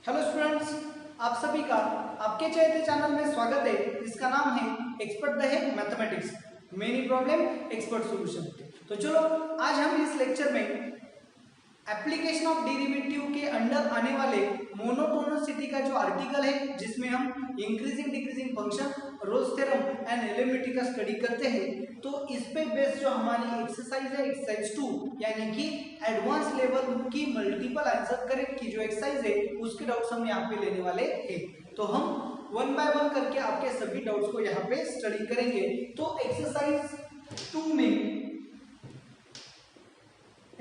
Hello students, आप सभी का आपके चैनल में स्वागत है। इसका नाम है एक्सपर्ट द है mathematics, many problem expert solution. तो चलो आज हम इस लेक्चर में एप्लीकेशन ऑफ डेरिवेटिव के अंडर आने वाले मोनोटोनिसिटी का जो आर्टिकल है, जिसमें हम increasing decreasing function, Rolle's theorem and elementary का स्टडी करते हैं। तो इस पे बेस्ड जो हमारी एक्सरसाइज है, एक्सरसाइज 2 यानी कि एडवांस लेवल की मल्टीपल आंसर करेक्ट की जो एक्सरसाइज है, उसके डाउट्स हम यहाँ पे लेने वाले हैं। तो हम वन बाय वन करके आपके सभी डाउट्स को यहाँ पे स्टडी करेंगे। तो एक्सरसाइज 2 में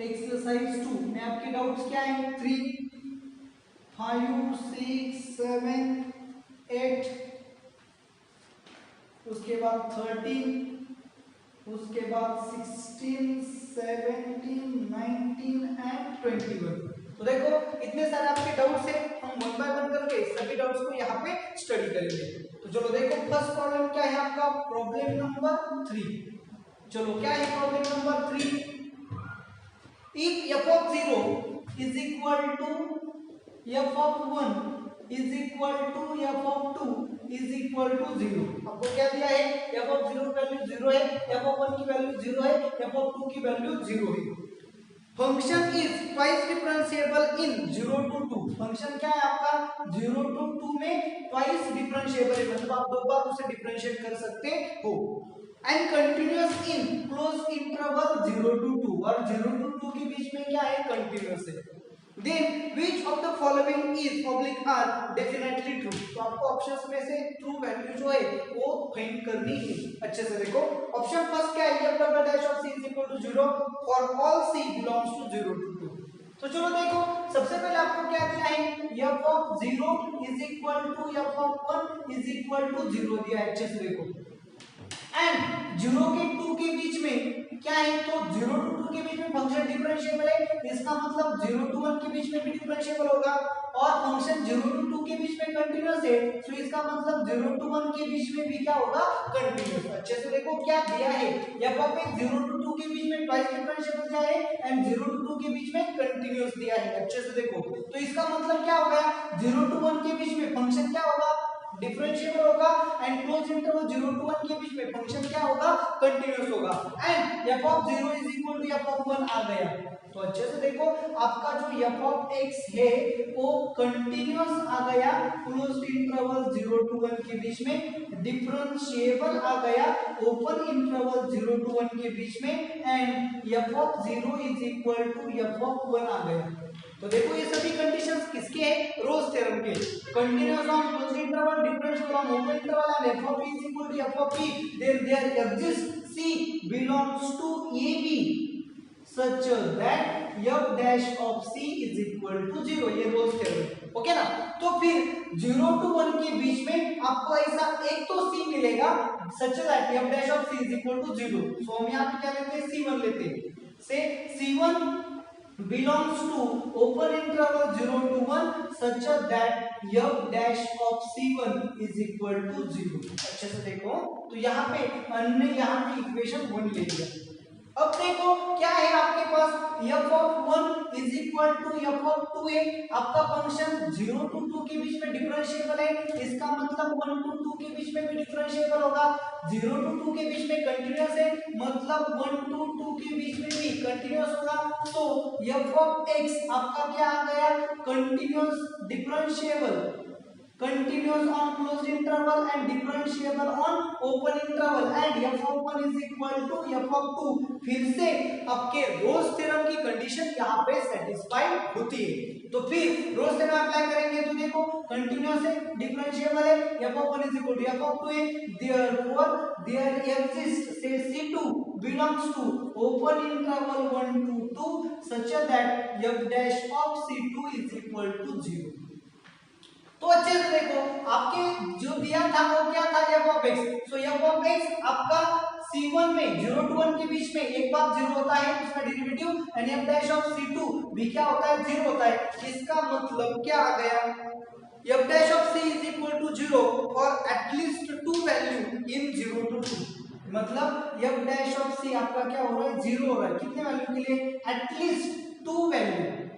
एक्सरसाइज 2 में आपके डाउट्स क्या हैं? 3, 5, 6, 7, 8, उसके बाद 13, उसके बाद 16, 17, 19 एंड 21। तो देखो इतने सारे आपके डाउट्स हैं, हम वन बाय वन करके सभी डाउट्स को यहाँ पे स्टडी करेंगे। तो चलो देखो फर्स्ट प्रॉब्लम क्या है आपका, प्रॉब्लम नंबर 3। चलो क्या है problem number 3? If f of 0 is equal to f of 1 is equal to f of 2 is equal to 0। आपको क्या दिया है? f of 0 की वैल्यू 0 है, f of 1 की वैल्यू 0 है, f of 2 की वैल्यू 0 है। Function is twice differentiable in 0 to 2। Function क्या है आपका? 0 to 2 में ट्वाइस डिफरेंशिएबल है, मतलब आप दो बार उसे डिफरेंशिएट कर सकते हो। And continuous in close interval 0 to 2, और 0 to 2 के बीच में क्या है? कंटिन्यूअस है। Then which of the following is oblique are definitely true? तो आपको ऑप्शंस में से ट्रू वैल्यू जो है वो फाइंड करनी है। अच्छे से देखो ऑप्शन फर्स्ट क्या है? f double dash of c is equal to 0 for all c belongs to 0 to 2। तो चलो देखो सबसे पहले आपको क्या दिया है? f of 0 is equal to f of 1 is equal to 0 दिया है। अच्छे से देखो एंड 0 के 2 के बीच में क्या है? तो 0 to 2 के बीच में फंक्शन डिफरेंशिएबल है, इसका मतलब 0 to 1 के बीच में भी डिफरेंशिएबल होगा। और फंक्शन 0 to 2 के बीच में कंटीन्यूअस है, तो इसका मतलब 0 to 1 के बीच में भी क्या होगा? कंटीन्यूअस। अच्छे से देखो क्या दिया है? f of x 0 to 2 के बीच में ट्वाइस डिफरेंशिएबल दिया है एंड 0 to 2 के बीच में कंटीन्यूअस दिया है। अच्छे से देखो तो इसका मतलब क्या हो गया? 0 to 1 के बीच में फंक्शन क्या होगा? डिफरेंशिएबल होगा एंड क्लोज इंटरवल 0 to 1 के बीच में फंक्शन क्या होगा? कंटीन्यूअस होगा। And f of 0 is equal to f of 1 आ गया। तो अच्छे से देखो आपका जो f of x है वो कंटीन्यूअस आ गया, क्लोज इंटरवल 0 to 1 के बीच में डिफरेंशिएबल आ गया, ओपन इंटरवल 0 to 1 के बीच में, and f of 0 is equal to f of 1 आ गया। तो देखो ये सभी कंडीशंस किसके हैं? रोल्स थ्योरम के। Continuous on closed interval, differentiable on open interval, and f of p is equal to f of p, then there exists c belongs to ab such that f dash of c is equal to 0। ये Rolle's theorem, okay ना? तो फिर 0 to 1 के बीच में आपको ऐसा एक तो c मिलेगा such that f dash of c is equal to 0। सो हम यहाँ पे क्या लेते हैं? c1 लेते हैं। से c1 belongs to open interval 0 to 1 such that f dash of c1 is equal to 0। अच्छे से देखो तो यहाँ पे हमने यहाँ पे इक्वेशन 1 ले लिया। अब देखो क्या है आपके पास? f of 1 is equal to f of 2 है। आपका फंक्शन 0 to 2 के बीच में डिफरेंशिएबल है, इसका मतलब 1 to 2 के बीच में भी डिफरेंशिएबल होगा। 0 to 2 के बीच में कंटीन्यूअस है, मतलब 1 to 2 के बीच में भी कंटीन्यूअस होगा। तो f of x आपका क्या आ गया? Continuous differentiable, continuous on closed interval and differentiable on open interval, and f of 1 is equal to f of 2। फिर से आपके रोल्स थ्योरम की कंडीशन यहाँ पे सेटिस्फाइड होती है। तो फिर रोल्स थ्योरम अप्लाई करेंगे तो देखो कंटीन्यूअस है, डिफरेंशिएबल है, f of 1 is equal to f of 2 है, therefore there exists say c2 belongs to open interval 1 to 2 such that f dash of c2 is equal to 0। तो अच्छे से देखो आपके जो दिया था वो क्या था? f of x। So f of x आपका c1 में 0 to 1 के बीच में एक बार 0 होता है उसका derivative, and f dash of c2 भी क्या होता है? 0 होता है। इसका मतलब क्या आ गया? f dash of c is equal to 0 for at least 2 value in 0 to 2। मतलब f dash of c आपका क्या हो रहा है? 0 हो रहा है। कितने वैल्यू के लिए? At least 2 value.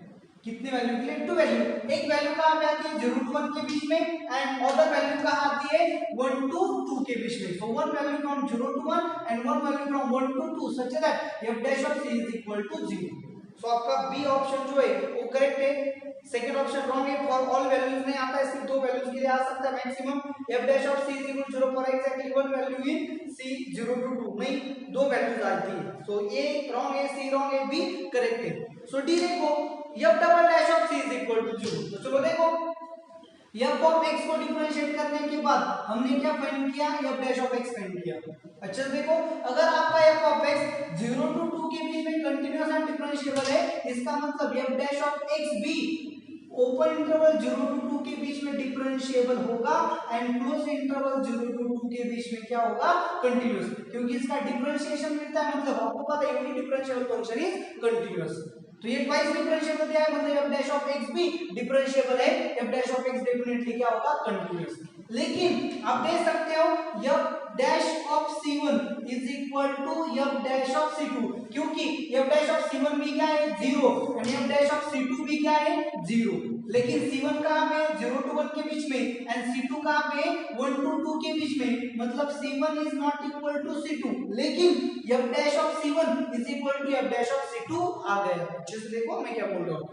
कितने वैल्यू के लिए? 2 वैल्यू। एक वैल्यू कहाँ पे आती है? 0 to 1 के बीच में, एंड अदर वैल्यू कहाँ आती है? 1 to 2 के बीच में। So one value from 0 to 1 and one value from 1 to 2 such that f dash of c is equal to 0। सो आपका बी ऑप्शन जो है वो करेक्ट है। सेकंड ऑप्शन रॉन्ग है। फॉर ऑल वैल्यूज नहीं आता है, सिर्फ 2 वैल्यूज के लिए आ सकता है maximum. f dash of c is equal to 0 for exactly one value in c 0 to 2 नहीं, 2 वैल्यूज आती है। सो ए रॉन्ग है, सी रॉन्ग है, बी करेक्ट है। सो डी देखो f double dash of c is equal to 0। तो चलो देखो f ऑफ x को डिफरेंशिएट करने के बाद हमने क्या फाइंड किया? f dash of x find किया। अच्छा देखो, अगर आपका f ऑफ x 0 to 2 के बीच में कंटीन्यूअस एंड डिफरेंशिएबल है, इसका मतलब f डैश ऑफ x भी ओपन इंटरवल 0 to 2 के बीच में डिफरेंशिएबल होगा एंड क्लोज इंटरवल 0 to 2 के बीच में क्या होगा? कंटीन्यूअस, क्योंकि इसका डिफरेंशिएशन मिलता है, मतलब आपको पता है unit differentiable function is continuous. तो ये ट्वाइस डिफरेंशिएबल दिया है, मतलब f डैश ऑफ x भी डिफरेंशिएबल है, f dash of x definitely क्या होगा? कंटीन्यूअस। लेकिन आप देख सकते हो f dash of c1 is equal to f dash of c2, क्योंकि f डैश ऑफ c1 भी क्या है? 0, and f dash of c2 भी क्या है? 0। लेकिन c1 कहां पे? 0 to 1 के बीच में, एंड c2 कहां पे? 1 to 2 के बीच में, मतलब c1 is not equal to c2। लेकिन f dash of c1 is equal to f dash of c2 आ गया। जैसे देखो मैं क्या बोल रहा हूं।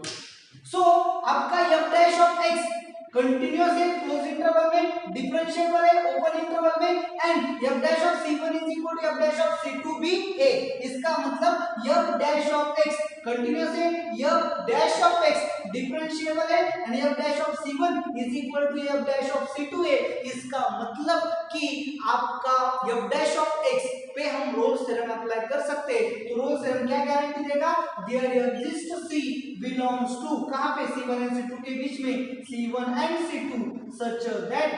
सो आपका f dash of x continuous है, क्लोज इंटरवल में, डिफरेंशिएबल है ओपन इंटरवल में, and f dash of c1 is equal to f dash of c2 भी है। इसका मतलब f dash of x continuous है, f dash of x differentiable है, and f dash of c1 is equal to f dash of c2 है। इसका मतलब कि आपका f डैश ऑफ x पे हम रोल्स थ्योरम अप्लाई कर सकते हैं। तो रोल्स थ्योरम क्या गारंटी देगा? There exist c belongs to, कहां पे? c1 एंड c2 के बीच में, c1 and c2 such that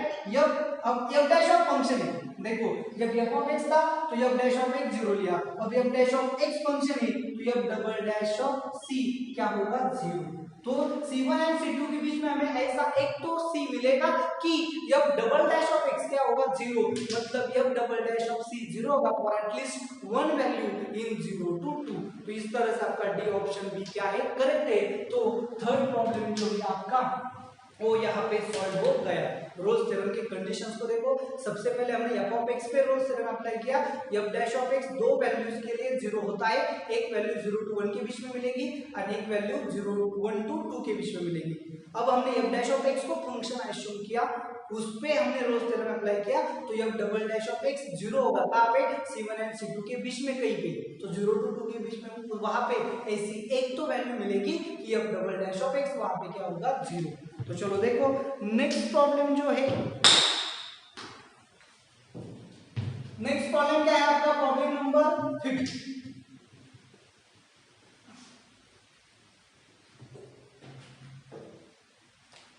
अब f डैश ऑफ फंक्शन है, देखो जब f ऑफ x था तो f डैश ऑफ x 0 लिया, अब f dash of x function है तो f double dash of c क्या होगा? 0। तो c1 एंड c2 के बीच में हमें ऐसा एक तो c मिलेगा कि f double dash of x क्या होगा? 0, मतलब f double dash of c 0 होगा for at least one value in 0 to 2। तो इस तरह से आपका डी ऑप्शन भी क्या है? करेक्ट है। तो थर्ड प्रॉब्लम जो है आपका वो यहाँ पे सॉल्व हो गया। रोल्स थ्योरम की कंडीशंस को देखो, सबसे पहले हमने f ऑफ x पे रोल्स थ्योरम अप्लाई किया। f डैश ऑफ x दो वैल्यूज के लिए 0 होता है, एक वैल्यू 0 to 1 के बीच में मिलेगी और एक वैल्यू 1 to 2 के बीच में मिलेगी। अब हमने f डैश ऑफ x को फंक्शन एज्यूम किया, उस पे हमने रोल्स थ्योरम अप्लाई किया, तो f double dash of x 0 होगा कहां पे? c1 एंड c2 के बीच में कहीं पे, तो 0 to 2 के बीच में, तो वहां पे ऐसी एक तो वैल्यू मिलेगी कि f double dash of x वहां पे क्या होगा? 0। तो चलो देखो नेक्स्ट प्रॉब्लम जो है, नेक्स्ट प्रॉब्लम क्या है आपका? Problem number 5।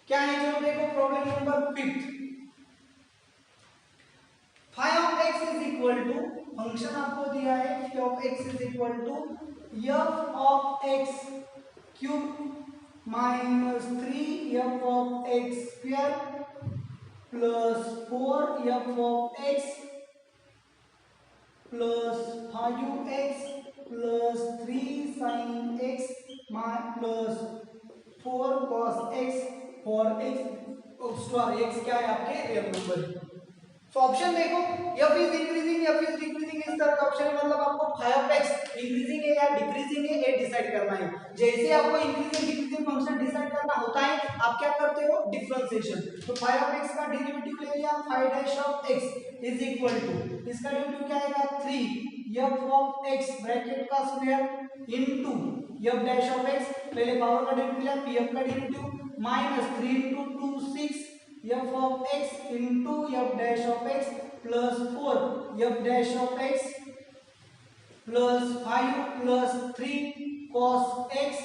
क्या है? चलो देखो problem number 5। Phi of x is equal to, function आपको दिया है f of x is equal to f of x cube minus 3f of x square plus 4f of x plus 5x plus 3 sin x plus 4 cos x for x square. x क्या है? आपके real number. तो option देखो, f is increasing, f is decreasing, इस तरह का option है, मतलब आपको फाई ऑफ x इंक्रीजिंग है या डिक्रीजिंग है ये डिसाइड करना है। जैसे आपको इंक्रीजिंग डिक्रीजिंग फंक्शन डिसाइड करना होता है, आप क्या करते हो? डिफरेंशिएशन। तो फाई ऑफ x का डेरिवेटिव ले लिया, phi dash of x is equal to, इसका डेरिवेटिव क्या आएगा? 3 f ऑफ x ब्रैकेट का square into f dash of x, पहले पावर का डेरिवेटिव लिया, pf का derivative minus 3 into 2 6 f of x into f dash of x plus 4 f dash of x plus 5 plus 3 cos x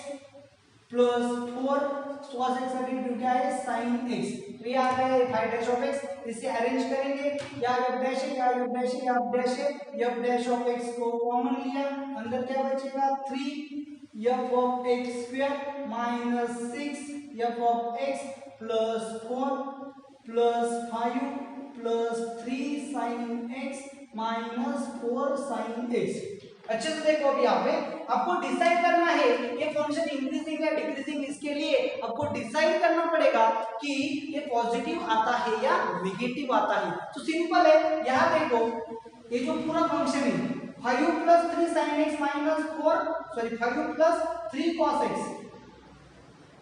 plus 4 cos x का derivative क्या है? sin x। तो ये आ गया है 5 dash of x, इसे अरेंज करेंगे, या f dash है या f dash है या f dash है, f dash of x को कॉमन लिया, अंदर क्या बचेगा? 3 f of x square minus 6 f of x plus 4 plus 5 plus 3 sin x minus 4 sin x। अच्छे से देखो, अभी यहाँ पे आपको डिसाइड करना है ये फंक्शन इंक्रीजिंग या डिक्रीजिंग, इसके लिए आपको डिसाइड करना पड़ेगा कि ये पॉजिटिव आता है या नेगेटिव आता है। तो सिंपल है, यहाँ देखो ये जो पूरा फंक्शन है 5 + 3 sin x - 4 sorry 5 + 3 cos x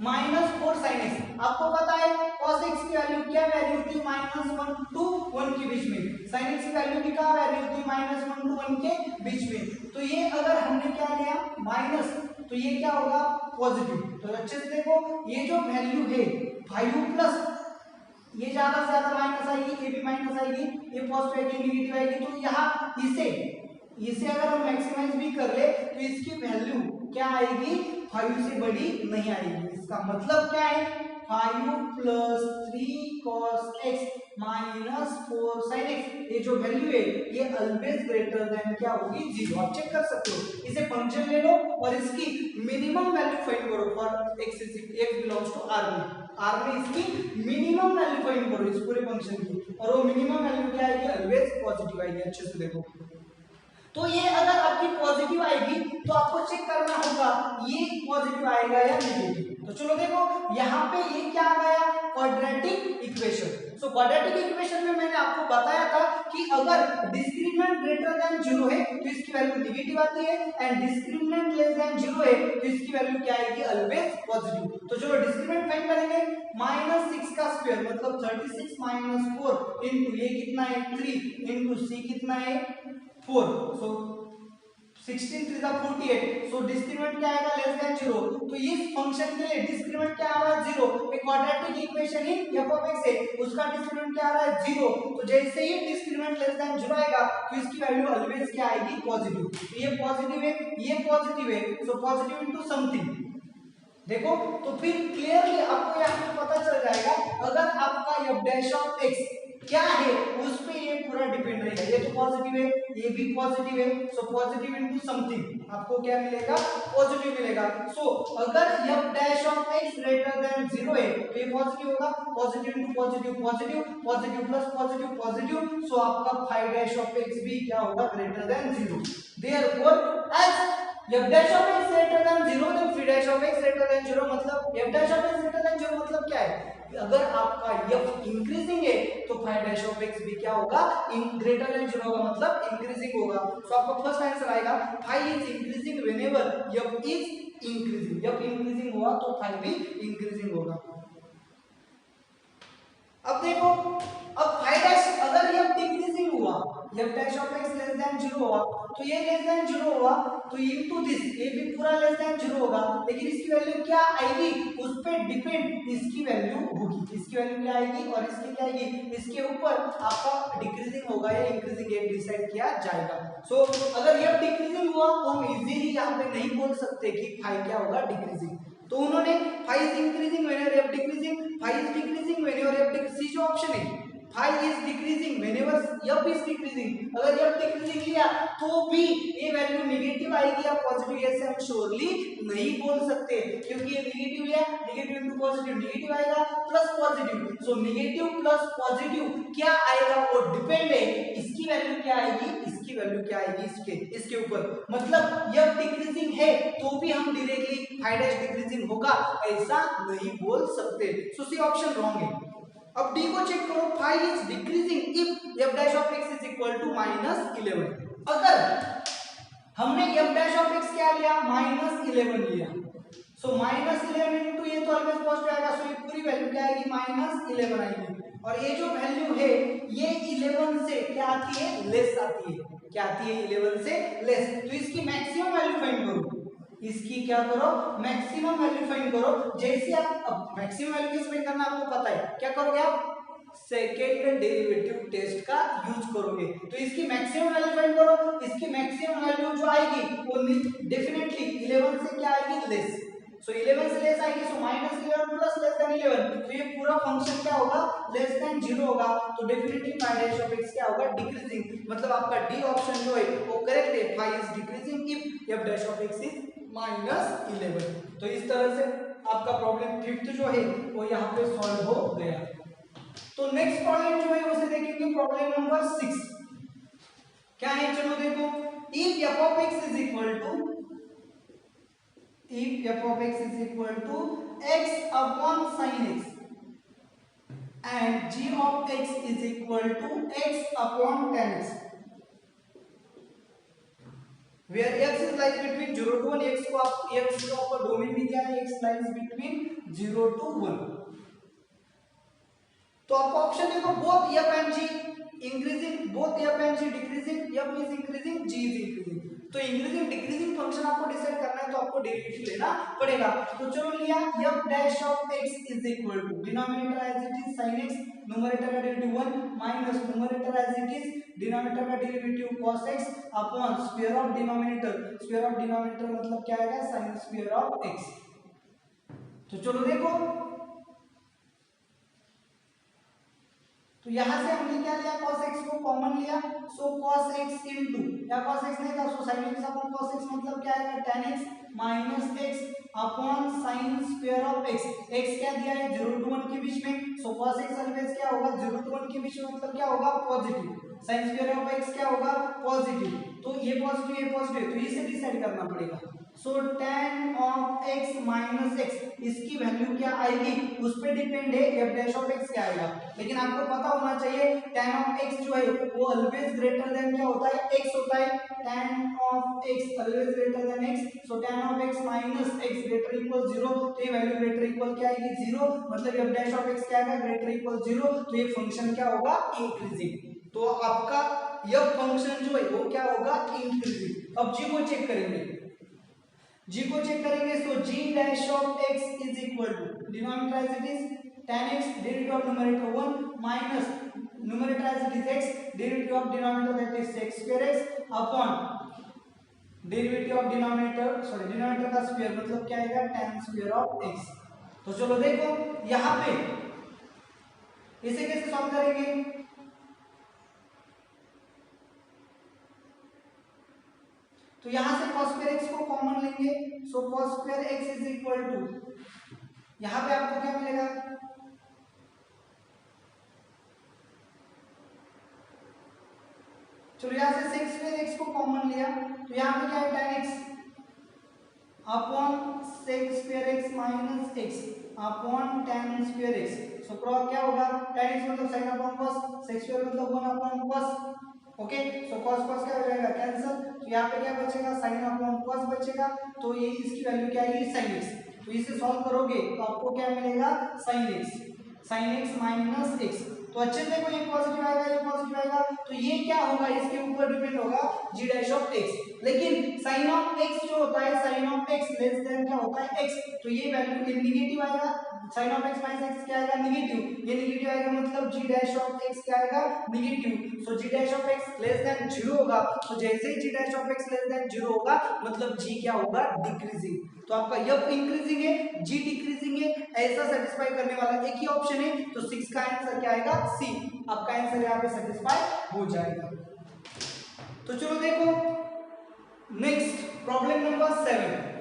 -4 sin x। आपको पता है cos x की वैल्यू क्या वैल्यू थी -1 to 1 के बीच में, sin x की वैल्यू की क्या वैल्यू थी -1 to 1 के बीच में। तो ये अगर हमने क्या लिया माइनस, तो ये क्या होगा पॉजिटिव। तो अच्छे से देखो ये जो वैल्यू है 5 प्लस ये ज्यादा से ज्यादा माइनस आएगी, ये भी माइनस आएगी, ये पॉजिटिव आएगी, नेगेटिव आएगी। तो यहाँ इसे अगर हम मैक्सिमाइज भी कर ले तो इसकी वैल्यू क्या आएगी 5 से बड़ी नहीं आएगी। इसका मतलब क्या है 5 + 3 cos x - 4 sin x ये जो वैल्यू है ये ऑलवेज ग्रेटर देन क्या होगी 0। आप चेक कर सकते हो, इसे फंक्शन ले लो और इसकी मिनिमम वैल्यू फाइंड करो for x belongs to R में इसकी मिनिमम वैल्यू फाइंड करो इस पूरे फंक्शन की, और वो मिनिमम वैल्यू क्या आएगी ऑलवेज पॉजिटिव आएगी। अच्छे से देखो, तो ये अगर आपकी पॉजिटिव आएगी तो आपको चेक करना होगा ये पॉजिटिव आएगा या नेगेटिव। तो चलो देखो यहाँ पे ये क्या आ गया quadratic equation. So quadratic equation में मैंने आपको बताया था कि अगर डिस्क्रिमिनेंट ग्रेटर देन 0 है तो इसकी वैल्यू नेगेटिव आती है, एंड डिस्क्रिमिनेंट लेस देन 0 है तो इसकी वैल्यू क्या आएगी ऑलवेज पॉजिटिव। तो चलो डिस्क्रिमिनेंट फाइंड करेंगे, -6 का स्क्वायर मतलब 36 - 4 इनटू ये कितना है 3 इनटू c कितना है 4, सो 16 3 48। सो डिस्क्रिमिनेंट क्या आएगा लेस देन 0। तो इस फंक्शन के लिए डिस्क्रिमिनेंट क्या आ रहा है 0। एक क्वाड्रेटिक इक्वेशन ही f(x) है, उसका डिस्क्रिमिनेंट क्या आ रहा है 0। तो जैसे ही डिस्क्रिमिनेंट लेस देन 0 आएगा तो इसकी वैल्यू ऑलवेज क्या आएगी पॉजिटिव। तो ये पॉजिटिव है, ये पॉजिटिव है, सो पॉजिटिव इनटू समथिंग। देखो तो फिर क्लियरली आपको यहाँ पे पता चल जाएगा अगर आपका f' क्या है उस पे ये पूरा डिपेंड रहेगा। ये तो पॉजिटिव है, ये भी पॉजिटिव है, सो पॉजिटिव इनटू समथिंग आपको क्या मिलेगा पॉजिटिव मिलेगा। सो अगर f' ग्रेटर देन 0 है तो ये पॉजिटिव होगा, positive into positive positive, positive plus positive positive, so आपका φ' भी क्या होगा greater than 0। Therefore as f' greater than 0 then f' greater than 0 मतलब f' greater than 0 मतलब क्या है, अगर आपका f इंक्रीजिंग है तो φ' भी क्या होगा ग्रेटर देन 0 होगा, मतलब इंक्रीजिंग होगा। तो आपका फर्स्ट आंसर आएगा φ is increasing whenever f is increasing. f increasing हुआ तो φ भी इंक्रीजिंग होगा। अब देखो अब φ' अगर f डिक्रीजिंग हुआ f' लेस देन 0 हुआ तो ये लेस देन 0 हुआ तो इनटू दिस ये भी पूरा लेस देन 0 होगा, लेकिन इसकी वैल्यू क्या आएगी उस पे डिपेंड इसकी वैल्यू होगी। इसकी वैल्यू क्या आएगी और इसकी क्या आएगी, इसके ऊपर आपका डिक्रीजिंग होगा या इंक्रीजिंग ये डिसाइड किया जाएगा। सो अगर ये डिक्रीजिंग हुआ तो हम इजीली यहाँ पे नहीं बोल सकते कि फाई क्या होगा डिक्रीजिंग। तो उन्होंने phi is increasing whenever f decreasing, phi is decreasing whenever f decreasing, जो ऑप्शन है phi is decreasing whenever f is decreasing. अगर एफ डिक्रीजिंग लिया तो भी ये वैल्यू नेगेटिव आएगी या पॉजिटिव, ऐसे हम श्योरली नहीं बोल सकते क्योंकि ये नेगेटिव लिया, नेगेटिव इनटू पॉजिटिव नेगेटिव आएगा plus positive, so negative plus positive क्या आएगा वो डिपेंड है इसकी वैल्यू क्या आएगी, इसकी वैल्यू क्या आएगी इसके ऊपर। मतलब एफ डिक्रीजिंग है तो भी हम डायरेक्टली φ' डिक्रीजिंग होगा ऐसा नहीं बोल सकते। सो सी ऑप्शन रॉन्ग है। अब डी को चेक करो, phi is decreasing if f' is equal to -11। अगर हमने f' क्या लिया -11 लिया, सो -11 इनटू ये तो ऑलवेज पॉजिटिव आएगा, सो ये पूरी वैल्यू क्या आएगी -11 आएगी, और ये जो वैल्यू है ये 11 से क्या आती है लेस आती है, क्या आती है 11 से लेस। तो इसकी मैक्सिमम वैल्यू फाइंड करो, इसकी क्या करो मैक्सिमम वैल्यू फाइंड करो। जैसे आप अब मैक्सिमम वैल्यू कैसे फाइंड करना आपको पता है, क्या करोगे आप सेकेंड डेरिवेटिव टेस्ट का यूज करोगे। तो इसकी मैक्सिमम वैल्यू फाइंड करो, इसकी मैक्सिमम वैल्यू जो आएगी वो डेफिनेटली 11 से क्या आएगी लेस, सो 11 से लेस आएगी, सो -11 प्लस लेस देन 11, तो ये पूरा फंक्शन क्या होगा लेस देन 0 होगा, तो डेफिनेटली φ' क्या होगा डिक्रीजिंग, मतलब आपका डी ऑप्शन जो है वो करेक्ट है, phi is decreasing if f' is -11। तो इस तरह से आपका प्रॉब्लम फिफ्थ जो है वो यहाँ पे सॉल्व हो गया। तो नेक्स्ट प्रॉब्लम जो है उसे देखेंगे प्रॉब्लम नंबर 6। क्या है चलो देखो, if f(x) is equal to x upon sin x and g of x is equal to x upon tan x, where x is lies between 0 to 1. x को आपको डोमेन में दिया है, x lies between 0 to 1. तो आपको option देखो, both f and g increasing, both f and g decreasing, f is increasing, g is increasing. तो increasing decreasing function आपको डिसाइड करना है, तो आपको डेरिवेटिव लेना पड़ेगा. तो चलो लिया, f dash of x is equal to denominator as it is sin x, numerator का derivative 1 minus numerator as it is denominator का derivative cos x upon square of denominator. Square of denominator मतलब क्या आएगा, sin square of x. तो चलो देखो, तो यहां से हमने क्या लिया, cos x को कॉमन लिया, सो cos x इनटू, या cos x नहीं था सो sin x upon cos x मतलब क्या आएगा, tan x minus x upon sin square of x. x क्या दिया है, 0 to 1 के बीच में, सो cos x ऑलवेज क्या होगा, 0 to 1 के बीच में मतलब क्या होगा, positive. sin square of x क्या होगा, पॉजिटिव. तो ये पॉजिटिव, तो इसे डिसाइड करना पड़ेगा. सो tan of x minus x, इसकी वैल्यू क्या आएगी, उस पे डिपेंड है f डैश ऑफ x क्या आएगा. लेकिन आपको पता होना चाहिए tan ऑफ x जो है वो ऑलवेज ग्रेटर देन क्या होता है, x होता है. tan of x always greater than x, so tan of x minus x greater equal 0. तो ये वैल्यू ग्रेटर इक्वल क्या आएगी, 0, मतलब f डैश ऑफ x क्या आएगा, ग्रेटर इक्वल 0. तो ये फंक्शन क्या होगा, इंक्रीजिंग. तो आपका यह फंक्शन जो है वो क्या होगा, इंक्रीजिंग. अब g को चेक करेंगे, g को चेक करेंगे, so g dash of x is equal to denominator as it is tan x derivative of numerator 1 minus numerator as it is x derivative of denominator that is sec square x upon derivative of denominator का square मतलब क्या आएगा, tan square of x. तो चलो देखो यहां पे इसे कैसे सॉल्व करेंगे, तो यहां से cos स्क्वायर x को कॉमन लेंगे, so cos square x is equal to, यहां पे आपको क्या मिलेगा, चलो यहां से sec स्क्वायर x को कॉमन लिया, तो यहां पे क्या है, tan x upon sec square x minus x upon tan square x. So cross क्या होगा, tan x मतलब sin upon cos, sec square मतलब 1 upon cos. Okay, so cos क्या हो जाएगा, कैंसिल. तो यहाँ पे क्या बचेगा, sin अपॉन cos बचेगा. तो ये इसकी वैल्यू क्या आएगी, sin x. तो इसे सॉल्व करोगे तो आपको क्या मिलेगा, sin x माइनस x. तो अच्छे से देखो, ये पॉजिटिव आएगा, ये पॉजिटिव आएगा, तो ये क्या होगा, इसके ऊपर डिपेंड होगा g डैश ऑफ x. लेकिन sin ऑफ x जो होता है, sin of x less then क्या होता है, x. तो ये वैल्यू नेगेटिव आएगा, sin of x minus x क्या आएगा, नेगेटिव. ये नेगेटिव आएगा मतलब g डैश ऑफ x क्या आएगा, negative. So g dash of x less than 0 होगा. तो जैसे ही g dash of x less than 0 होगा मतलब g क्या होगा, डिक्रीजिंग. तो आपका f इंक्रीजिंग है, g डिक्रीजिंग है, ऐसा सेटिस्फाई करने वाला एक ही ऑप्शन है. तो 6 का आंसर क्या आएगा, सी. आपका आंसर यहाँ पे सेटिस्फाई हो जाएगा. तो चलो देखो नेक्स्ट प्रॉब्लम नंबर 7.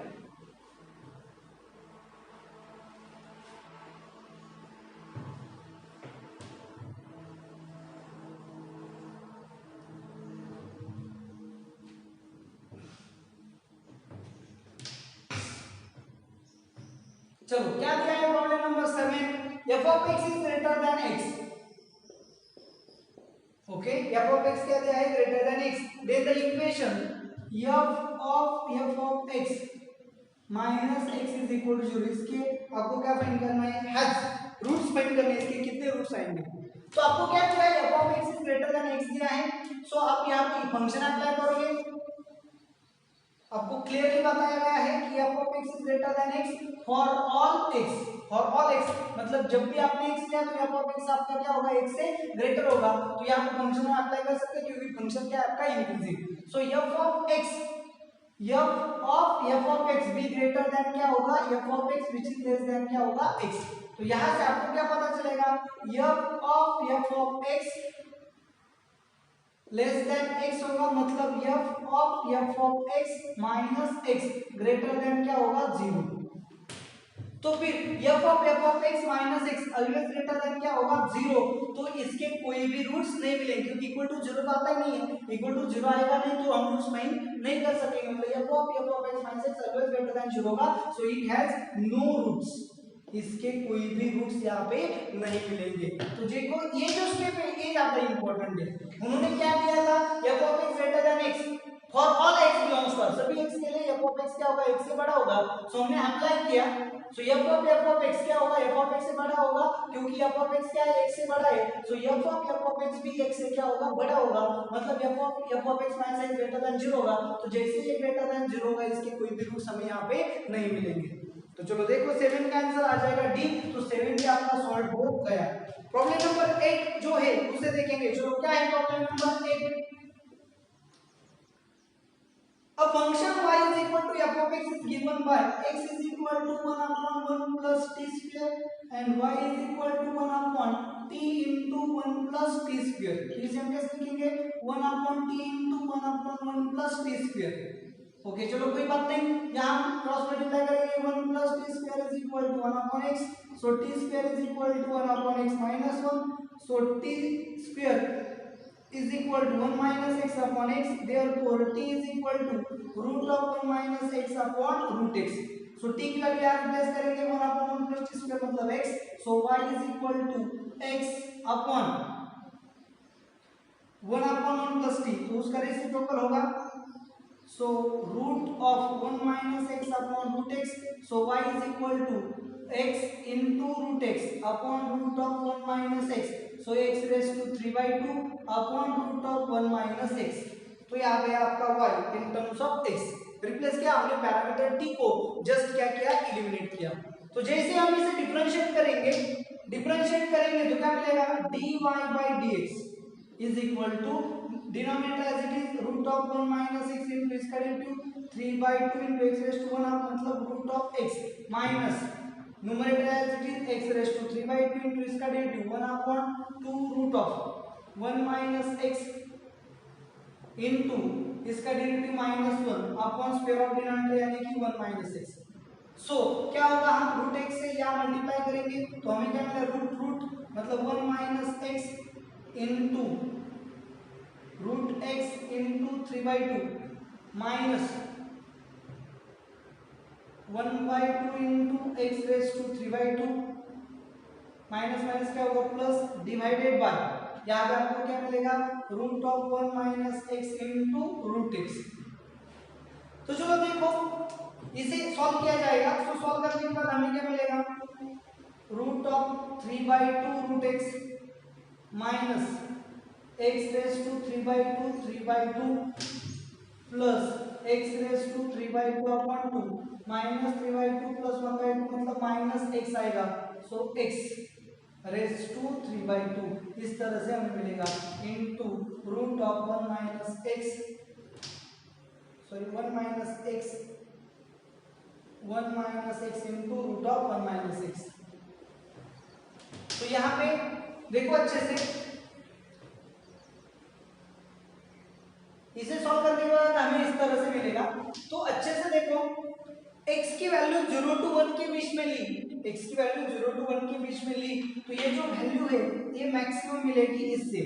चलो क्या दिया है problem number 7, f of x is greater than x. Okay, f of x क्या दिया है, greater than x. then the equation f of x minus x is equal to 0. इसके आपको क्या फाइंड करना है, हैज रूट्स फाइंड करने हैं, इसके कितने रूट्स आएंगे. तो आपको क्या दिया है, f of x is greater than x दिया है. सो आप यहाँ पे फंक्शन अप्लाई करोगे, आपको क्लियरली बताया गया है कि f of x is greater than x for all x. मतलब जब भी आपने x लिया तो f of x आपका क्या होगा, x से ग्रेटर होगा. तो यहाँ पे फंक्शन में अप्लाई कर सकते हैं क्योंकि फंक्शन क्या है आपका, increasing. So f of x be greater than क्या होगा, f of x which is less than क्या होगा, x. तो यहाँ से आपको क्या पता चलेगा, f of x less than x होगा, मतलब f of x minus x greater then क्या होगा, 0. तो फिर f of x minus x always greater then क्या होगा, 0. तो इसके कोई भी रूट्स नहीं मिलेंगे क्योंकि इक्वल टू 0 तो आता ही नहीं है. इक्वल टू 0 आएगा नहीं तो हम रूट्स फाइंड नहीं कर सकेंगे. मतलब f of x minus x always greater than 0 होगा. So it has no roots. इसके कोई भी रूट्स यहाँ पे नहीं मिलेंगे। तो देखो ये जो स्टेप है ये ज्यादा इंपॉर्टेंट है। उन्होंने क्या किया था, f of x greater than x for all x belongs to सभी x के लिए f ऑफ x क्या होगा, x से बड़ा होगा। सो हमने अप्लाई किया, सो f ऑफ x क्या होगा, f ऑफ x से बड़ा होगा, क्योंकि f ऑफ x क्या है, x से बड़ा है। सो f ऑफ x भी x से क्या होगा, बड़ा होगा, मतलब f of x minus x greater than 0 होगा। तो जैसे ये ग्रेटर देन 0 होगा इसके कोई भी रूट्स हमें यहाँ पे नहीं मिलेंगे। तो चलो देखो 7 का आंसर आ जाएगा डी। तो 7 भी आपका सॉल्व हो गया। प्रॉब्लम नंबर 8 जो है उसे देखेंगे। चलो क्या है problem number 8। A function y is equal to f of x is given by x is equal to 1 upon 1 plus t square and y is equal to 1 upon t into 1 plus t square। इसे हम कैसे लिखेंगे, 1 upon t into 1 upon 1 plus t square। Okay चलो कोई बात नहीं, यहाँ cross multiply करेंगे, 1 plus t square is equal to 1 upon x, so t square is equal to 1 upon x minus 1, so t square is equal to 1 minus x upon x, therefore t is equal to root of 1 minus x upon root x। so t की value यहाँ replace करेंगे 1 upon 1 plus t square मतलब x, so y is equal to x upon 1 upon 1 plus t, तो उसका reciprocal होगा, so root of 1 minus x upon root x, so y is equal to x into root x upon root of 1 minus x, so x raised to 3/2 upon root of 1 minus x। तो ये आ गया आपका y in terms of x। Replace किया हमने parameter t को, just क्या किया, एलिमिनेट किया। तो जैसे हम इसे डिफरेंशिएट करेंगे तो क्या मिलेगा, dy by dx is equal to denominator as it is root of 1 minus x into इसका derivative 3/2 into x raised to 1 मतलब root of x minus numerator as it is x raised to 3/2 into इसका derivative 1/2 root of 1 minus x into इसका derivative -1 upon square of denominator यानी कि 1 minus x। सो क्या होगा, हम root x से यहाँ मल्टीप्लाई करेंगे तो हमें क्या मिलेगा, रूट मतलब 1 minus x into root x into 3/2 minus 1/2 into x raised to 3/2 minus minus क्या होगा, प्लस डिवाइडेड बाय, यहाँ पे आपको क्या मिलेगा, root of 1 minus x into root x। तो चलो देखो इसे सॉल्व किया जाएगा। तो सॉल्व करने के बाद हमें क्या मिलेगा, root of 3/2 root x minus x raised to 3/2 plus x raised to 3/2 upon 2 minus 3/2 plus 1/2 मतलब माइनस x आएगा, सो x raised to 3/2 इस तरह से हमें मिलेगा into root of 1 minus x into root of 1 minus x। तो यहाँ पे देखो अच्छे से, इसे सॉल्व करने के बाद हमें इस तरह से मिलेगा। तो अच्छे से देखो, x की वैल्यू 0 to 1 के बीच में ली, तो ये जो वैल्यू है ये मैक्सिमम मिलेगी इससे।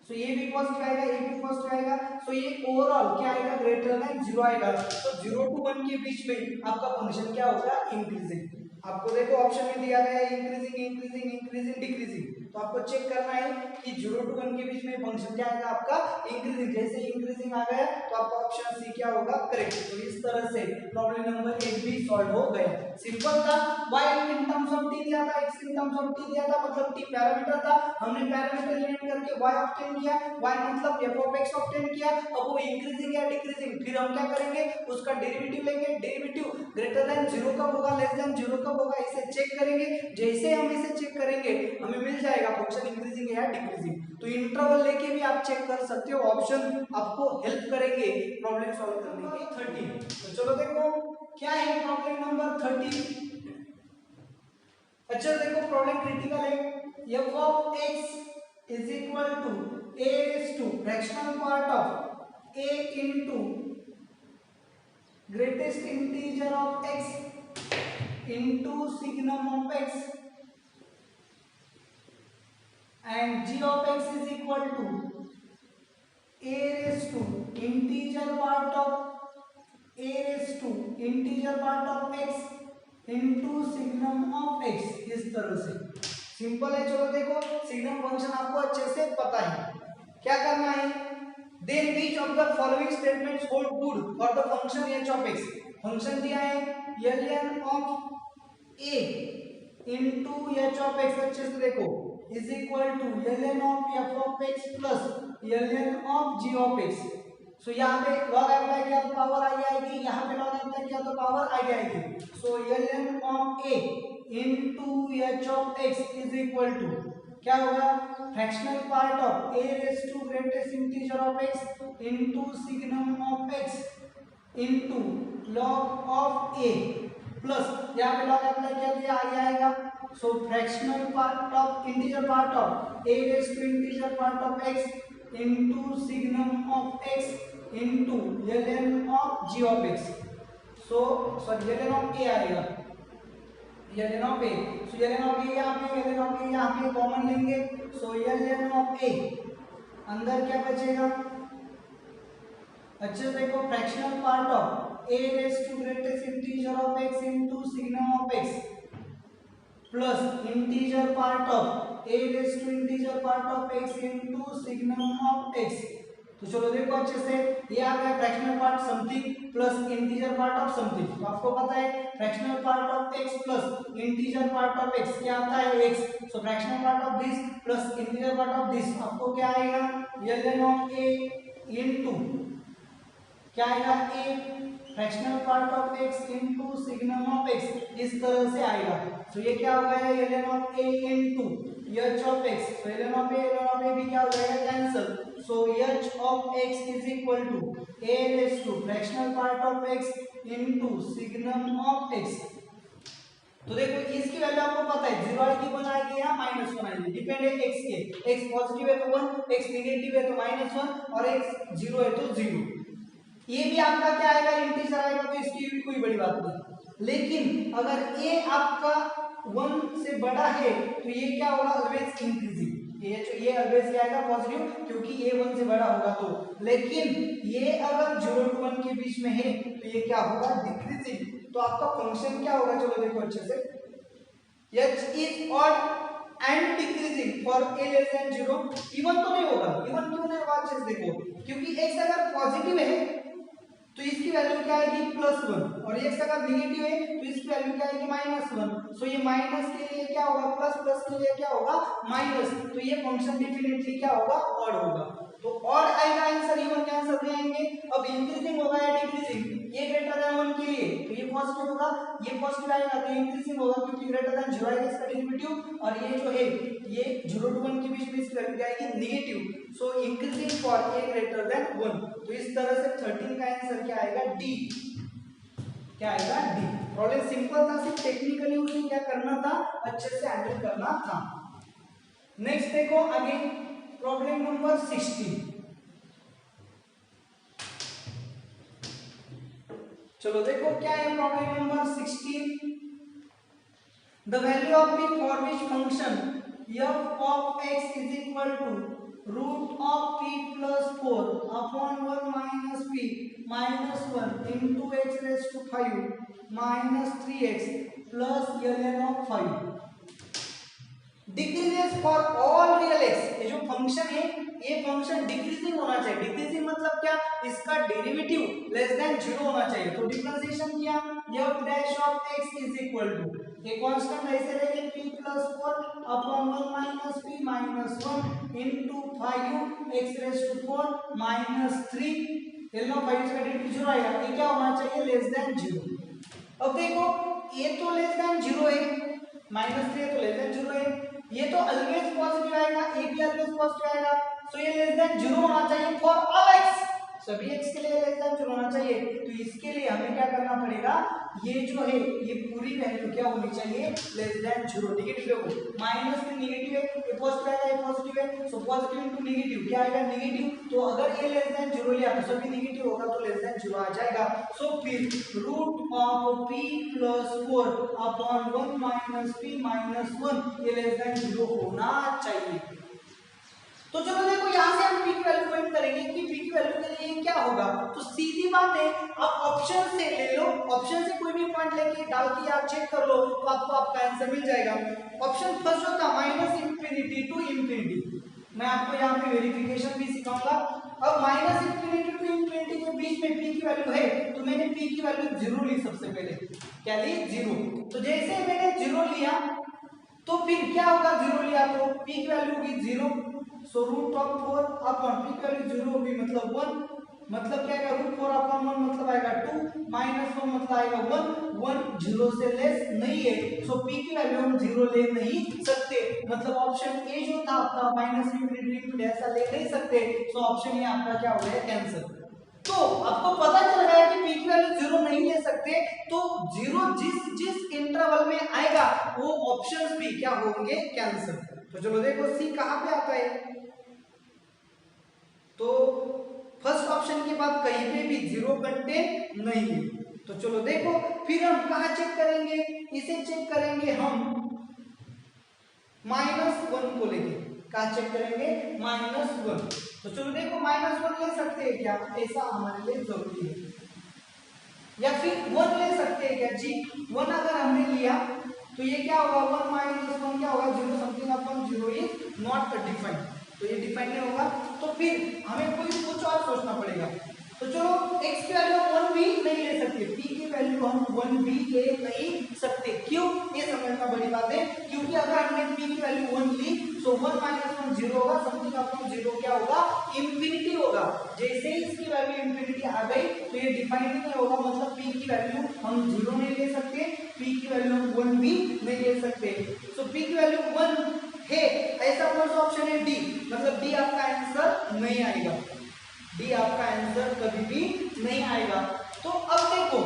सो ये भी पॉजिटिव आएगा, ये भी पॉजिटिव आएगा, सो ये ओवरऑल क्या आएगा, ग्रेटर देन 0 आएगा। तो 0 to 1 के बीच में आपका फंक्शन क्या होगा, इंक्रीजिंग। आपको देखो ऑप्शन में दिया गया है इंक्रीजिंग डिक्रीजिंग, तो आपको चेक करना है कि 0 to 1 के बीच में फंक्शन क्या आएगा आपका, इंक्रीजिंग। जैसे इंक्रीजिंग आ गया तो आपका ऑप्शन सी क्या होगा, करेक्ट। तो इस तरह से प्रॉब्लम नंबर 8 भी सॉल्व हो गया। सिंपल था, y in terms of t दिया था, x in terms of t दिया था, मतलब t पैरामीटर था, हमने पैरामीटर एलिमिनेट करके y ऑब्टेन किया, y मतलब f ऑफ x ऑब्टेन किया। अब वो इंक्रीजिंग या डिक्रीजिंग, फिर हम क्या करेंगे, उसका डेरिवेटिव लेंगे। डेरिवेटिव ग्रेटर देन 0 कब होगा, लेस देन 0 कब होगा, इसे चेक करेंगे। जैसे हम इसे चेक करेंगे हमें मिल जाएगा फंक्शन इंक्रीजिंग या डिक्रीजिंग। तो इंटरवल लेके भी आप चेक कर सकते हो, ऑप्शन आपको हेल्प करेंगे प्रॉब्लम सॉल्व करने के। 13, तो चलो देखो क्या है प्रॉब्लम नंबर 13। अच्छा देखो प्रॉब्लम क्रिटिकल है, f of x is equal to a raised to fractional part of a into greatest integer of x into signum of x and g of x is equal to a raised to integer part of x into signum signum of x, इस तरह से simple है। चलो देखो signum function आपको अच्छे से पता है, क्या करना है, then which of the following statements hold good for the function h of x। Function दिया है ln of a into h of x, अच्छे से देखो, is equal to ln of f of x plus ln of g of x। So यहाँ पे log apply किया तो power आई आएगी, यहाँ पे लॉग अप्लाई किया तो पावर आई आएगी। So ln of a into h of x is equal to क्या होगा, fractional part of a raise to greatest integer of x into signum of x into log of a plus यहाँ पे log apply किया तो ये आगे आएगा। So fractional part of integer part of a raise to integer part of x into signum of x into ln of g of x। So sorry ln of a आएगा, ln of a, so ln of a यहाँ पे, ln of a यहाँ पे common लेंगे। सो ln of a अंदर क्या बचेगा, अच्छे से देखो, fractional part of a raise to greatest integer of x into signum of x plus integer part of a raise to integer part of x into signum of x। तो चलो देखो अच्छे से, ये आ गया fractional part something plus integer part of something. तो आपको पता है fractional part of x plus integer part of x क्या आता है x। So fractional part of this plus integer part of this आपको क्या आएगा, ln ऑफ a इनटू क्या आएगा a fractional part of x into signum of x, इस तरह से आएगा। तो ये क्या हो गया, ln of a into h of x। तो ln ऑफ a भी क्या हो जाएगा, cancel. So h of x is equal to a raise to fractional part of x into signum of x। तो देखो इसकी वैल्यू आपको पता है, 0 आएगी 1 आएगी या -1 आएगी, डिपेंड है x के, x पॉजिटिव है तो 1, x नेगेटिव है तो -1 और x 0 है तो 0। ये भी आपका क्या आएगा, इंटीजर आएगा, तो इसकी भी कोई बड़ी बात नहीं। लेकिन अगर a आपका 1 से बड़ा है तो ये क्या होगा, ऑलवेज इंक्रीजिंग, ये ऑलवेज क्या आएगा, पॉजिटिव, क्योंकि a 1 से बड़ा होगा तो। लेकिन ये अगर 0 to 1 के बीच में है तो ये क्या होगा, डिक्रीजिंग। तो आपका फंक्शन क्या होगा, चलो देखो अच्छे से, h is odd and decreasing for a less than 0। Even तो नहीं होगा, इवन क्यों नहीं होगा, अच्छे से देखो, क्योंकि x अगर पॉजिटिव है तो इसकी वैल्यू क्या आएगी, +1, और x अगर नेगेटिव है तो इसकी वैल्यू क्या आएगी, -1। सो ये माइनस के लिए क्या होगा, प्लस, प्लस के लिए क्या होगा, माइनस। तो ये फंक्शन डेफिनेटली क्या होगा, ऑड होगा। तो ऑड आएगा आंसर, इवन के आंसर नहीं आएंगे। अब इंक्रीजिंग होगा या डिक्रीजिंग, ये ग्रेटर देन 1 के लिए तो ये पॉजिटिव होगा, ये पॉजिटिव आएगा तो इंक्रीजिंग होगा, क्योंकि ग्रेटर देन 0 आएगा इसका डेरिवेटिव, और ये जो है ये 0 to 1 के बीच में इसकी वैल्यू क्या आएगी, negative. So increasing for a greater than 1। तो इस तरह से 13 का आंसर क्या आएगा, डी, क्या आएगा, डी। प्रॉब्लम सिंपल था, सिर्फ टेक्निकली उसे क्या करना था, अच्छे से हैंडल करना था। नेक्स्ट देखो आगे, प्रॉब्लम नंबर 16। चलो देखो क्या है problem number 16। The value of p for which function f of x is equal to root of p plus 4 upon 1 minus p minus 1 into x raised to 5 minus 3x plus ln of 5 decreases for all real x। ये जो function है ये function decreasing होना चाहिए। Decreasing मतलब क्या, इसका derivative less than 0 होना चाहिए। तो डिफरेंशिएशन किया, f dash of x is equal to, ये कांस्टेंट ऐसे रहेंगे p plus 4 upon 1 minus p minus 1 into 5x raised to 4 minus 3 ln of 5 इसका डेरिवेटिव 0 आएगा। ये क्या होना चाहिए, लेस देन 0। अब देखो ये तो लेस देन 0 है, -3 है तो लेस देन 0 है, ये तो ऑलवेज पॉजिटिव आएगा, ये भी ऑलवेज पॉजिटिव आएगा। सो ये लेस देन 0 होना चाहिए फॉर ऑल x, सभी x के लिए लेस देन 0 होना चाहिए। तो इसके लिए हमें क्या करना पड़ेगा, ये जो है ये पूरी वैल्यू क्या होनी चाहिए, लेस देन 0। नेगेटिव देखो, माइनस में नेगेटिव है, ये पॉजिटिव आएगा, ये पॉजिटिव है, सो पॉजिटिव इनटू नेगेटिव क्या आएगा, नेगेटिव। तो अगर ये लेस देन 0 लिया तो सभी नेगेटिव होगा तो लेस देन 0 आ जाएगा। सो फिर root of p plus 4 upon 1 minus p minus 1 ये लेस देन 0 होना चाहिए। तो चलो देखो यहाँ से हम p की वैल्यू फाइंड करेंगे कि p की वैल्यू के लिए क्या होगा। तो सीधी बात है, आप ऑप्शन से ले लो, ऑप्शन से कोई भी पॉइंट लेके डाल के आप चेक कर लो तो आप आपको आपका आंसर मिल जाएगा। ऑप्शन फर्स्ट जो था माइनस इंफिनिटी टू इंफिनिटी, मैं आपको यहाँ पे वेरिफिकेशन भी सिखाऊंगा। अब माइनस इंफिनिटी टू इंफिनिटी के बीच में p की वैल्यू है तो मैंने p की वैल्यू 0 ली, सबसे पहले क्या ली 0। तो जैसे मैंने 0 लिया तो फिर क्या होगा, 0 लिया तो p की वैल्यू होगी 0, so root of 4 upon p की वैल्यू 0 होगी मतलब 1, मतलब क्या आएगा रूट 4 अपॉन 1 मतलब आएगा 2 माइनस 1 मतलब आएगा 1, 1 0 से लेस नहीं है, सो p की वैल्यू हम 0 ले नहीं सकते, मतलब ऑप्शन ए जो था आपका माइनस इंफिनिटी ऐसा ले नहीं सकते, सो ऑप्शन ए आपका क्या हो गया कैंसिल। तो आपको पता चल गया कि p की वैल्यू 0 नहीं ले सकते, तो 0 जिस इंटरवल में आएगा वो ऑप्शंस भी क्या होंगे कैंसिल। तो चलो देखो सी कहां पे आता है, तो फर्स्ट ऑप्शन के बाद कहीं पे भी 0 कंटेन नहीं है। तो चलो देखो फिर हम कहां चेक करेंगे, इसे चेक करेंगे हम -1 को लेके, कहां चेक करेंगे -1। तो चलो देखो -1 ले सकते हैं क्या, ऐसा हमारे लिए जरूरी है, या फिर 1 ले सकते हैं क्या जी, 1 अगर हमने लिया तो ये क्या होगा 1 - 1 क्या होगा 0 something upon 0 is not defined, तो ये डिफाइन नहीं होगा, तो फिर हमें कुछ और सोचना पड़ेगा। तो चलो x की वैल्यू 1 भी नहीं ले सकते, p की वैल्यू हम 1 भी ले नहीं सकते, क्यों ये समझना बड़ी बात है, क्योंकि अगर हमने p की वैल्यू 1 ली तो 1 - 1 0 होगा, समथिंग अपॉन 0 क्या होगा इंफिनिटी होगा, जैसे ही इसकी वैल्यू इंफिनिटी आ गई तो ये डिफाइन नहीं होगा, मतलब p की वैल्यू हम 0 नहीं ले सकते, p की वैल्यू हम 1 भी नहीं ले सकते, सो p की वैल्यू 1 है, ऐसा कौन सा ऑप्शन है डी, मतलब डी आपका आंसर नहीं आएगा, डी आपका आंसर कभी भी नहीं आएगा। तो अब देखो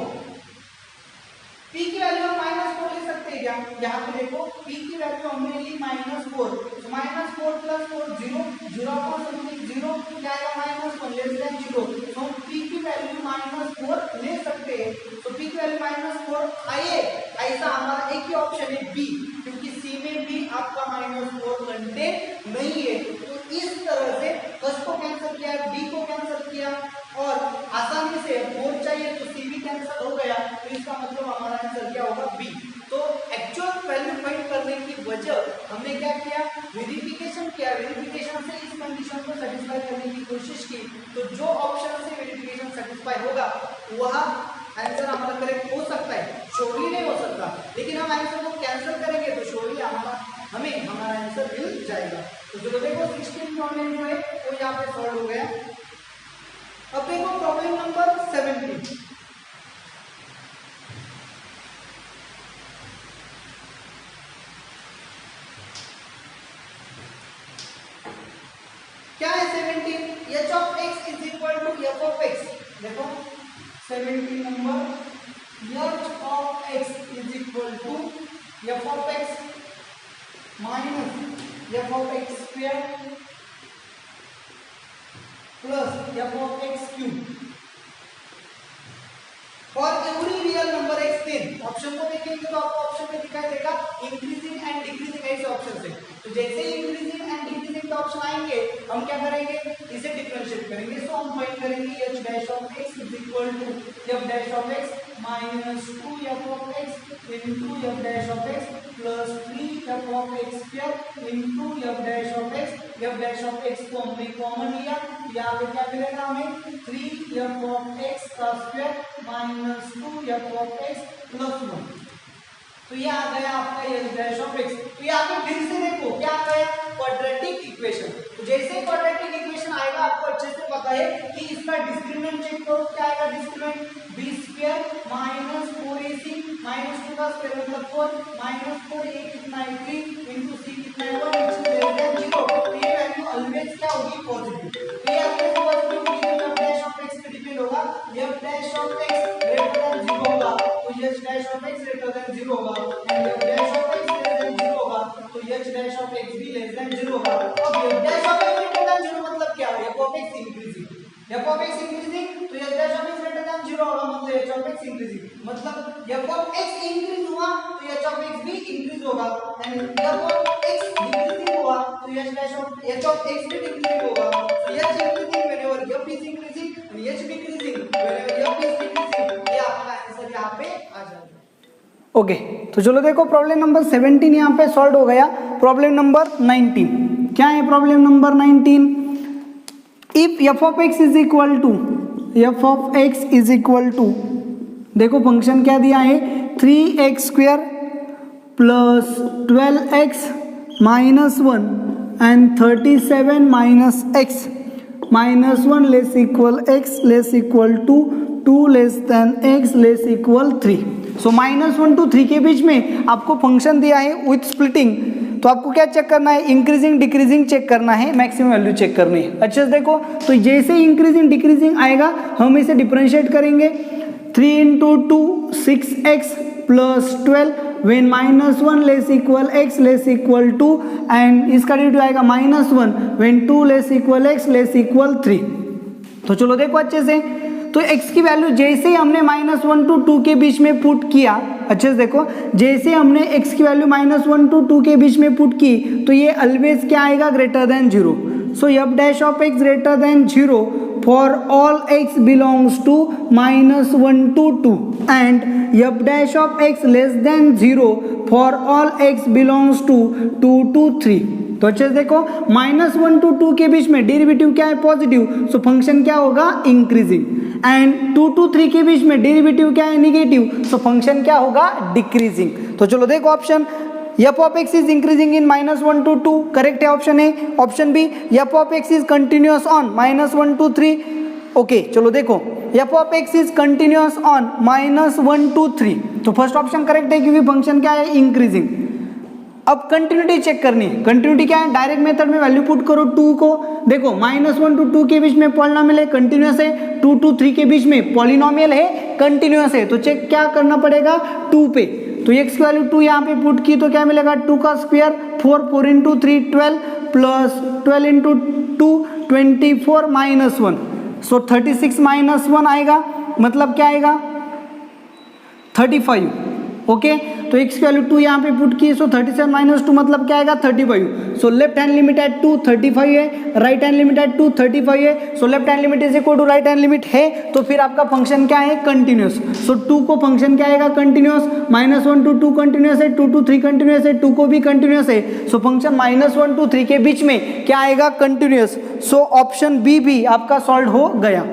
p की वैल्यू हम -4 ले सकते हैं क्या, यहाँ पे देखो p की वैल्यू हमने ली -4, तो -4 + 4 0, 0 अपॉन समथिंग 0 क्या आएगा -1 लेस देन 0, तो p की वैल्यू -4 ले सकते हैं, तो p की वैल्यू -4 आए, ऐसा हमारा एक ही ऑप्शन है बी, क्योंकि सी में भी आपका -4 कंटेन नहीं है, तो इस तरह से फर्स्ट को कैंसिल किया, बी को कैंसिल किया, और आसानी से 4 चाहिए तो सी भी कैंसिल हो गया, तो इसका मतलब हमारा आंसर क्या होगा बी। तो एक्चुअल वैल्यू फाइंड करने की वजह हमने क्या किया, वेरिफिकेशन किया, वेरिफिकेशन से इस कंडीशन को सेटिस्फाई करने की कोशिश की, तो जो ऑप्शन से वेरिफिकेशन सेटिस्फाई होगा वह आंसर हमारा करेक्ट हो सकता है, श्योरली नहीं हो सकता, लेकिन हम आंसर को कैंसिल करेंगे तो श्योरली हमें हमारा आंसर मिल जाएगा। तो चलो देखो 16 प्रॉब्लम जो है वो यहाँ पे सॉल्व हो गया। अब देखो प्रॉब्लम नंबर 17, क्या है 17, h of x is equal to f of x, देखो 17 number h of x is equal to f of x minus f of x square plus f of x cube for every real number x then, option को देखेंगे तो आपको option में दिखाई देगा increasing and decreasing ऐसे option है, तो जैसे ही इंक्रीजिंग एंड डिक्रीजिंग के ऑप्शन आएंगे हम क्या करेंगे, इसे डिफरेंशिएट करेंगे, सो हम फाइंड करेंगे h dash of x is equal to f dash of x minus 2f of x into f dash of x plus 3f of x square into f dash of x, f dash of x को हमने common लिया, यहाँ पे क्या मिलेगा हमें 3f of x का square minus 2f of x plus 1, तो ये आ गया आपका h dash of x। तो यहाँ पे फिर से देखो क्या आ गया क्वाड्रेटिक इक्वेशन, तो जैसे क्वाड्रेटिक इक्वेशन आएगा आपको अच्छे से पता है कि इसका डिस्क्रिमिनेंट चेक करो, क्या आएगा discriminant b square minus 4ac minus 2 का स्क्वायर मतलब 4 माइनस 4a कितना है 3 इनटू c कितना है 1 which is less than 0, तो ये वैल्यू ऑलवेज क्या होगी पॉजिटिव, तो ये ऑलवेज पॉजिटिव होगी, तो f dash of x पे डिपेंड होगा, f dash of x greater than 0 होगा तो h dash of x greater than 0 होगा, and f dash of x less than 0 होगा तो h dash of x भी लेस देन 0 होगा। अब f dash of x greater than 0 मतलब क्या है, f of x increasing, f of x increasing तो h dash of x greater than 0 होगा, मतलब h of x इंक्रीजिंग, मतलब f of x इंक्रीज हुआ तो h of x भी इंक्रीज होगा, and f of x decreasing हुआ तो h of x भी डिक्रीजिंग होगा, तो h increasing whenever f is increasing and h decreasing whenever f is decreasing, ये आपका आंसर यहाँ पे आ जाएगा। ओके, तो चलो देखो प्रॉब्लम नंबर 17 यहाँ पे सॉल्व हो गया। प्रॉब्लम नंबर 19 क्या है? Problem number 19, if f of x is equal to देखो फंक्शन क्या दिया है 3x² plus 12x minus 1 and 37 minus x minus 1 less equal x less equal to 2 less than x less equal 3। So -1 to 3 के बीच में आपको function दिया है विथ स्प्लिटिंग, तो आपको क्या चेक करना है? इंक्रीजिंग डिक्रीजिंग चेक करना है, मैक्सिमम वैल्यू चेक करनी है। अच्छे से देखो, तो जैसे इंक्रीजिंग डिक्रीजिंग आएगा हम इसे डिफरेंशिएट करेंगे। 3 into 2 6x plus 12 when -1 less equal x less equal 2 and इसका डेरिवेटिव आएगा -1 when 2 less equal x less equal 3। तो चलो देखो अच्छे से, तो x की वैल्यू जैसे ही हमने -1 to 2 के बीच में पुट किया, अच्छे से देखो जैसे हमने x की वैल्यू -1 to 2 के बीच में पुट की तो ये ऑलवेज क्या आएगा? Greater than 0। So f dash of x greater than 0 for all x belongs to -1 to 2 and f dash of x less than 0 for all x belongs to 2 to 3। तो अच्छे से देखो -1 to 2 के बीच में डेरिवेटिव क्या है? पॉजिटिव, सो फंक्शन क्या होगा? इंक्रीजिंग। एंड 2 to 3 के बीच में डेरिवेटिव क्या है? निगेटिव, सो फंक्शन क्या होगा? डिक्रीजिंग। तो चलो देखो option f of x is increasing in -1 to 2 correct है option A. Option B f of x is continuous on -1 to 3। Okay चलो देखो f of x is continuous on -1 to 3, तो first option correct है क्योंकि function क्या है? Increasing. अब continuity check करनी है। कंटिन्यूटी क्या है? डायरेक्ट मेथड में वैल्यू पुट करो 2 को। देखो -1 to 2 के बीच में पॉलिनोमियल है, कंटिन्यूअस है। 2 to 3 के बीच में पॉलिनोमियल है, कंटिन्यूअस है। तो चेक क्या करना पड़ेगा? 2 पे। तो x की वैल्यू 2 यहाँ पे पुट की तो क्या मिलेगा? 2 का square 4 into 3 12 plus 12 into 2 24 minus 1, सो 36 माइनस 1 आएगा, मतलब क्या आएगा? 35। ओके, तो x की वैल्यू 2 यहाँ पे पुट की, सो 37 माइनस 2 मतलब क्या आएगा? 35। सो लेफ्ट हैंड लिमिट एट 2 35 है, राइट हैंड लिमिट एट 2 35 है। So left hand limit is equal to right hand limit है, तो फिर आपका फंक्शन क्या है? कंटिन्यूअस। सो 2 को फंक्शन क्या आएगा? कंटिन्यूअस। -1 to 2 कंटिन्यूअस है, 2 to 3 कंटिन्यूअस है, 2 को भी कंटिन्यूअस है। सो फंक्शन -1 to 3 के बीच में क्या आएगा? कंटिन्यूअस। सो ऑप्शन बी भी आपका सॉल्व हो गया।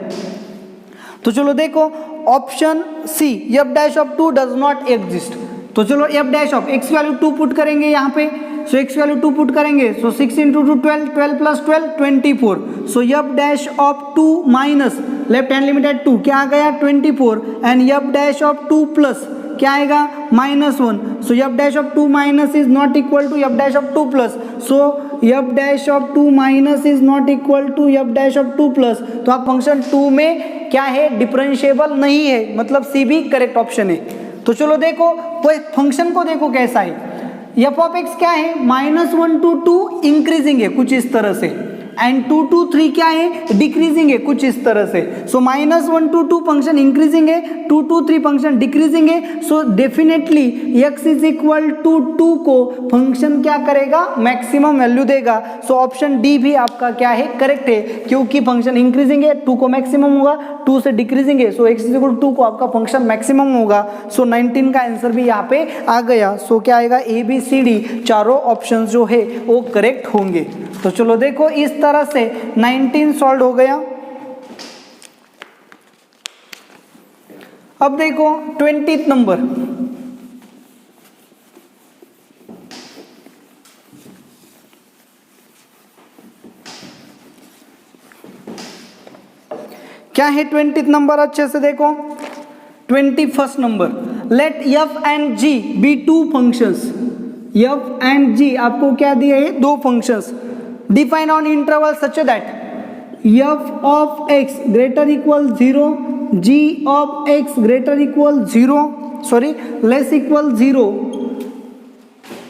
तो चलो देखो option C f dash of 2 does not exist. तो चलो f डैश ऑफ x की वैल्यू 2 पुट करेंगे यहाँ पे, सो x की वैल्यू 2 पुट करेंगे, so 6 into 2 12 12 plus 12 24। So f dash of 2 minus left hand limit at 2 क्या आ गया? 24 and f dash of 2 plus क्या आएगा? -1। So f dash of 2 minus is not equal to f dash of 2 plus, so f dash of 2 minus is not equal to f dash of 2 plus. तो आप function 2 में क्या है? Differentiable नहीं है, मतलब सी भी करेक्ट ऑप्शन है। तो चलो देखो फंक्शन को देखो कैसा है। f ऑफ x क्या है? -1 to 2 इंक्रीजिंग है कुछ इस तरह से, एंड 2 to 3 क्या है? डिक्रीजिंग है कुछ इस तरह से। सो -1 to 2 फंक्शन इंक्रीजिंग है, 2 to 3 फंक्शन डिक्रीजिंग है। So definitely x is equal to 2 को फंक्शन क्या करेगा? मैक्सिमम वैल्यू देगा। सो ऑप्शन डी भी आपका क्या है? करेक्ट है, क्योंकि फंक्शन इंक्रीजिंग है, 2 को मैक्सिमम होगा, 2 से डिक्रीजिंग है, सो x इज इक्वल टू 2 को आपका फंक्शन मैक्सिमम होगा। सो 19 का आंसर भी यहाँ पे आ गया। सो क्या आएगा? ए बी सी डी चारों ऑप्शन जो है वो करेक्ट होंगे। तो चलो देखो इस तरह से 19 सॉल्व हो गया। अब देखो 20th नंबर, क्या है 20th नंबर? अच्छे से देखो 21st number, let f and g be 2 functions. f and g आपको क्या दिए है? 2 functions. Define on interval such that f of x greater equal 0, g of x greater equal 0 sorry less equal 0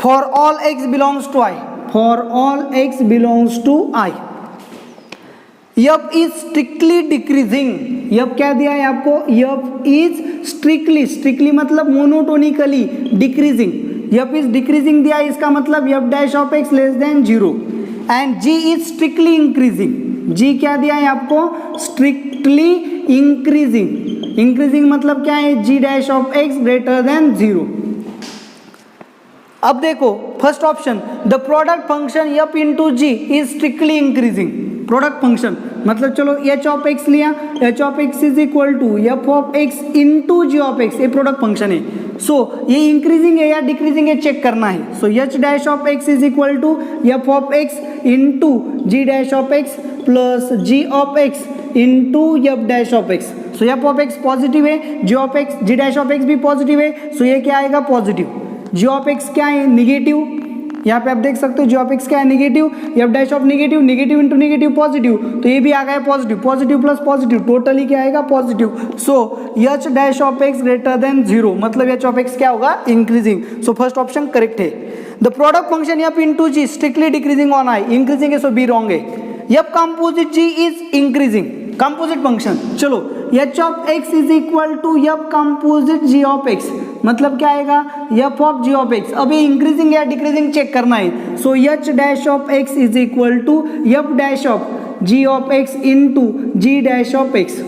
for all x belongs to i, for all x belongs to i। f is strictly decreasing, f क्या दिया है आपको? f is strictly मतलब monotonically decreasing, f is decreasing दिया है, इसका मतलब f dash of x less than 0 and g is strictly increasing. g क्या दिया है आपको? Strictly increasing. इंक्रीजिंग मतलब क्या है? g dash of x greater than 0। अब देखो first option, the product function f into g is strictly increasing. Product function मतलब चलो एच ऑफ एक्स लिया, h of x is equal to f of x into g of x, ये product function है। So ये increasing है या decreasing है check करना है। So h dash of x is equal to f of x into g dash of x plus g of x into f dash of x. So f of x positive है, g of x g dash of x भी positive है, so ये क्या आएगा positive. Ji of x क्या है negative, यहाँ पे आप देख सकते हो जी ऑफ एक्स क्या है negative, f dash of negative, negative into negative positive, तो ये भी आ गया positive, positive plus positive totally क्या आएगा positive. So h dash of x greater than 0 मतलब एच ऑफ एक्स क्या होगा increasing. So first option correct है। The product function f into g strictly decreasing on I, increasing है so b wrong है। F composite g is increasing, composite function. चलो h of x is equal to f composite g of x मतलब क्या आएगा f of g of x. अब ये increasing या decreasing check करना है। So h dash of x is equal to f dash of g of x into g dash of x,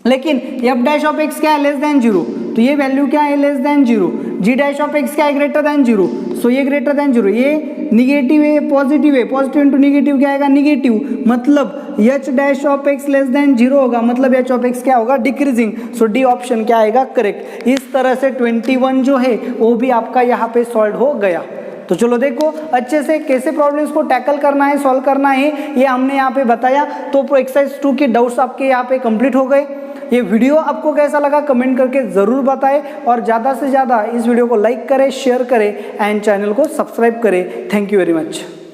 लेकिन f dash of x क्या है less than 0, तो ये वैल्यू क्या है less than 0। G dash of x क्या है greater than 0, सो ये ग्रेटर देन 0, ये निगेटिव है पॉजिटिव है, पॉजिटिव इंटू निगेटिव क्या आएगा निगेटिव, मतलब H dash of x less than 0 होगा मतलब एच ऑफ एक्स क्या होगा डिक्रीजिंग। सो डी ऑप्शन क्या आएगा करेक्ट। इस तरह से 21 जो है वो भी आपका यहाँ पे सॉल्व हो गया। तो चलो देखो अच्छे से कैसे प्रॉब्लम्स को टैकल करना है सॉल्व करना है ये हमने यहाँ पे बताया। तो एक्सरसाइज 2 के डाउट्स आपके यहाँ पे कंप्लीट हो गए। ये वीडियो आपको कैसा लगा कमेंट करके ज़रूर बताएं और ज़्यादा से ज़्यादा इस वीडियो को लाइक करें शेयर करें एंड चैनल को सब्सक्राइब करें। Thank you very much.